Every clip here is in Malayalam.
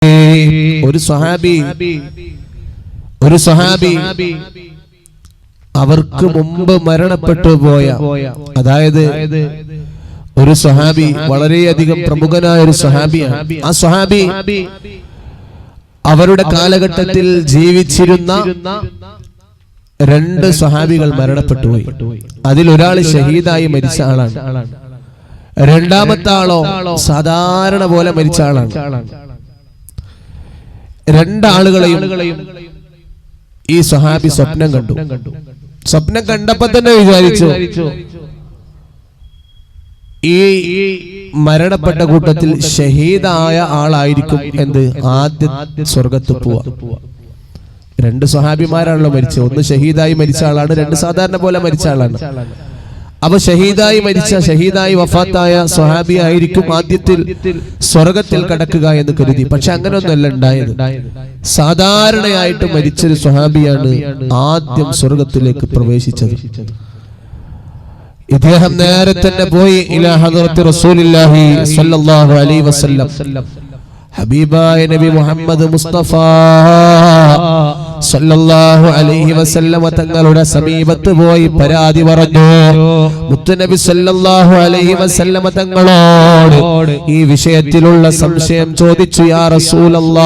ഒരു സ്വഹാബി അവർക്ക് മുമ്പ് മരണപ്പെട്ടു പോയ, അതായത് ഒരു സ്വഹാബി വളരെയധികം പ്രമുഖനായ ഒരു സ്വഹാബിയാണ്. ആ സ്വഹാബി അവരുടെ കാലഘട്ടത്തിൽ ജീവിച്ചിരുന്ന രണ്ട് സ്വഹാബികൾ മരണപ്പെട്ടുപോയി. അതിൽ ഒരാൾ ഷഹീദായി മരിച്ച ആളാണ്, രണ്ടാമത്തെ ആളോ സാധാരണ പോലെ മരിച്ച ആളാണ്. രണ്ടാളുകളെയും ഈ സ്വഹാബി സ്വപ്നം കണ്ടു. സ്വപ്നം കണ്ടപ്പോ തന്നെ വിചാരിച്ചു, ഈ മരണപ്പെട്ട കൂട്ടത്തിൽ ഷഹീദായ ആളായിരിക്കും എന്ത് ആദ്യ സ്വർഗത്ത് പോവാ. രണ്ട് സ്വഹാബിമാരാണല്ലോ മരിച്ചത്. ഒന്ന് ഷഹീദായി മരിച്ച ആളാണ്, രണ്ട് സാധാരണ പോലെ മരിച്ച ആളാണ്. അപ്പൊ ഷഹീദായി വഫാത്തായ സ്വഹാബി ആയിരിക്കും ആദ്യത്തിൽ സ്വർഗത്തിൽ കടക്കുക എന്ന് കരുതി. പക്ഷെ അങ്ങനെയൊന്നുമല്ല ഉണ്ടായത്. സാധാരണയായിട്ട് മരിച്ചൊരു സ്വഹാബിയാണ് ആദ്യം സ്വർഗത്തിലേക്ക് പ്രവേശിച്ചത്. ഇദ്ദേഹം നേരെ തന്നെ പോയി ഇലാ ഹദ്റത്തി റസൂലില്ലാഹി സ്വല്ലല്ലാഹു അലൈഹി വസല്ലം, ഹബീബായ നബി മുഹമ്മദ് മുസ്തഫ സല്ലല്ലാഹു അലൈഹി വസല്ലം തങ്ങളുടെ സമീപത്ത് പോയി പരാതി പറഞ്ഞു. മുത്തുനബി സല്ലല്ലാഹു അലൈഹി വസല്ലം തങ്ങളോട് ഈ വിഷയത്തിലുള്ള സംശയം ചോദിച്ചു. യാ റസൂലല്ലാഹ്,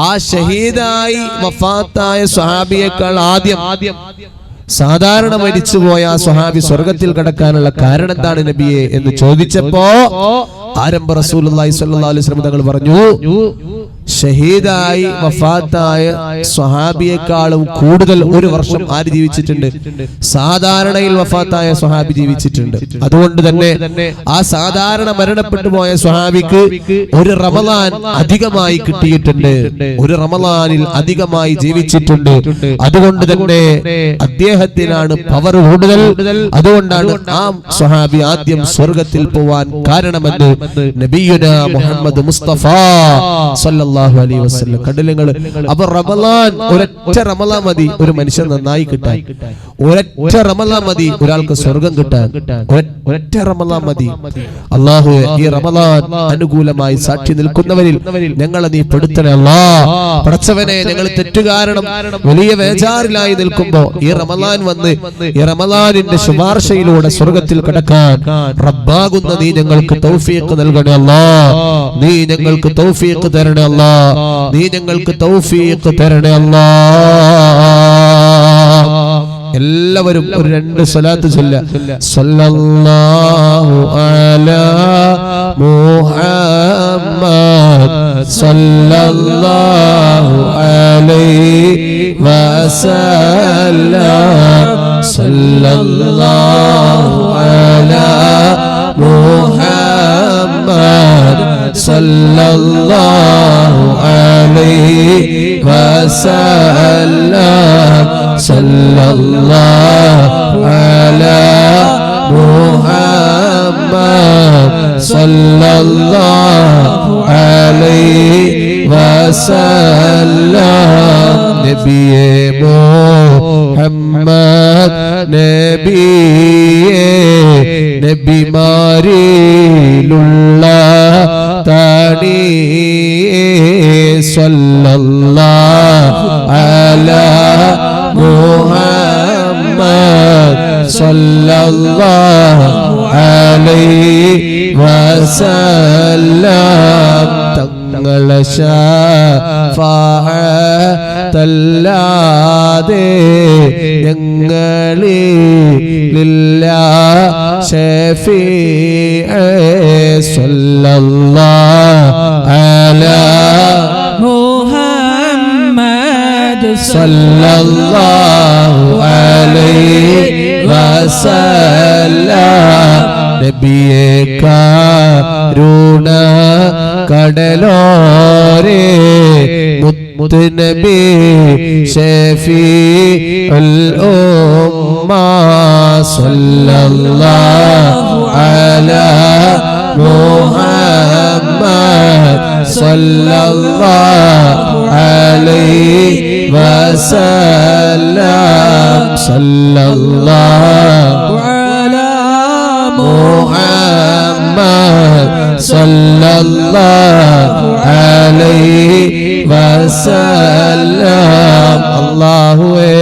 ആ ഷഹീദായി വഫാത്തായ സ്വഹാബിയേക്കാൾ ആദ്യം സാധാരണ മരിച്ചുപോയ ആ സ്വഹാബി സ്വർഗത്തിൽ കടക്കാനുള്ള കാരണം എന്താണ് നബിയെ എന്ന് ചോദിച്ചപ്പോ ആരംഭ റസൂലുള്ളാഹി സ്വല്ലല്ലാഹു അലൈഹി വസല്ലം തങ്ങൾ പറഞ്ഞു, ഷഹീദായി വഫാത്തായ സ്വഹാബിയെക്കാളും കൂടുതൽ ഒരു വർഷം ആര് ജീവിച്ചിട്ടുണ്ട്? സാധാരണയിൽ വഫാത്തായ സ്വഹാബി ജീവിച്ചിട്ടുണ്ട്. അതുകൊണ്ട് തന്നെ ആ സാധാരണ മരണപ്പെട്ടു പോയ സ്വഹാബിക്ക് ഒരു റമളാൻ അധികമായി കിട്ടിയിട്ടുണ്ട്, ഒരു റമളാനിൽ അധികമായി ജീവിച്ചിട്ടുണ്ട്. അതുകൊണ്ട് തന്നെ അദ്ദേഹത്തിനാണ് പവർ കൂടുതൽ. അതുകൊണ്ടാണ് ആ സ്വഹാബി ആദ്യം സ്വർഗത്തിൽ പോവാൻ കാരണമെന്ന് നബിയുനാ മുഹമ്മദ് മുസ്തഫ സല്ലല്ലാഹു അലൈഹി വസല്ലം കണ്ടില്ലേ. അപ്പൊ റമളാൻ, ഒരൊറ്റ റമളാൻ മതി ഒരു മനുഷ്യൻ നന്നായി കിട്ടാൻ. ഒരൊറ്റ റമളാൻ മതി ഒരാൾക്ക് സ്വർഗം കിട്ടാൻ. ഒരൊറ്റ റമളാൻ മതി. അല്ലാഹു ഈ റമളാൻ അനുകൂലമായി സാക്ഷി നിൽക്കുന്നവരിൽ ഞങ്ങളെ നീ പെടുത്തണേ അല്ലാഹ്. പടച്ചവനെ, ഞങ്ങൾ തെറ്റുകാരണം വലിയ വേജാറിലായി നിൽക്കുമ്പോ ഈ റമളാൻ വന്ന് ഈ റമളാനിന്റെ ശുപാർശയിലൂടെ സ്വർഗത്തിൽ കടക്കാൻ റബ്ബാകുന്ന നീ ഞങ്ങൾക്ക് തൗഫീഖ് നൽകണേ അല്ലാഹ്. നീ ഞങ്ങൾക്ക് തൗഫീഖ് തരണേ അല്ലാഹ്. നീ ഞങ്ങൾക്ക് തൗഫീഖ് തരണേ അല്ലാഹ്. എല്ലാവരും ഒരു രണ്ട് സ്വലാത്ത് ചൊല്ലുക. സല്ലല്ലാഹു അലാ മുഹമ്മദ് സല്ലല്ലാഹു അലൈഹി വസല്ലം സല്ലല്ലാഹു അലാ മുഹമ്മദ് സല്ലല്ലാഹു അലൈഹി വസല്ലം സല്ലല്ലാഹു അലാ മുഹമ്മദ് സല്ലല്ലാഹു അലൈഹി വസല്ലം. നബിയേ മുഹമ്മദ് നബിയേ, നബിമാരിലുള്ള താണിയേ സല്ലല്ലാഹു അലാ മുഹമ്മദ് സല്ലല്ലാഹു അലൈഹി വസല്ലം. തങ്ങളെ ശഫാഅത്തല്ലാതെ ഞങ്ങളിലില്ല ശഫീഅ സല്ലല്ലാഹു അലാ മുഹമ്മദ് സല്ലല്ലാഹു അലൈഹി വസല്ലം. നബിയേ കരുണ കടലോരേ മുത്ത് നബി ശഫീഉൽ ഉമ്മ സല്ലല്ലാഹു അലാ മുഹമ്മദ് സല്ലല്ലാഹു അലൈഹി വസല്ലം സല്ലല്ലാഹു അലാ മുഹമ്മദ് മുഹമ്മദ് സല്ലല്ലാഹു അലൈഹി വസല്ലം. അല്ലാഹുവേ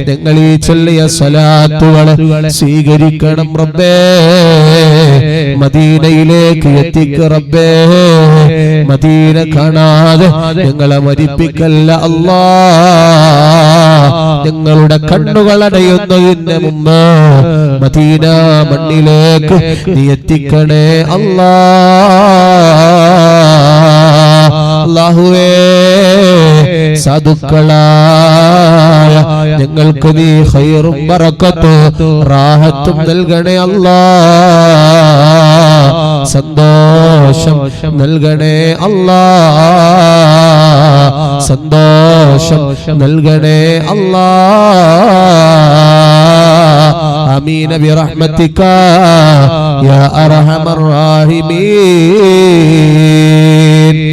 ഞങ്ങൾ ഈ ചൊല്ലിയ സ്വലാത്തുകൾ സ്വീകരിക്കണം റബ്ബേ. മദീനയിലേക്ക് എത്തിക്ക് റബ്ബേ. മദീന കാണാതെ ഞങ്ങളെ മരിപ്പിക്കല്ല അല്ലാ. ഞങ്ങളുടെ കണ്ണുകൾ അടയുന്നതിന് മുമ്പ് മദീന മണ്ണിലേക്ക് നീ എത്തിക്കണേ അല്ലാ. അല്ലാഹുവേ സാധുക്കളായ ഞങ്ങൾക്ക് നീ ഖൈറും ബറക്കത്തും റാഹത്തും നൽകണേ അല്ലാ. സന്തോഷം നൽകണേ അല്ലാ. സന്തോഷം നൽകണേ അല്ലാ. ആമീൻ ബിറഹ്മതിക യാ അർഹമർ റഹീമീൻ.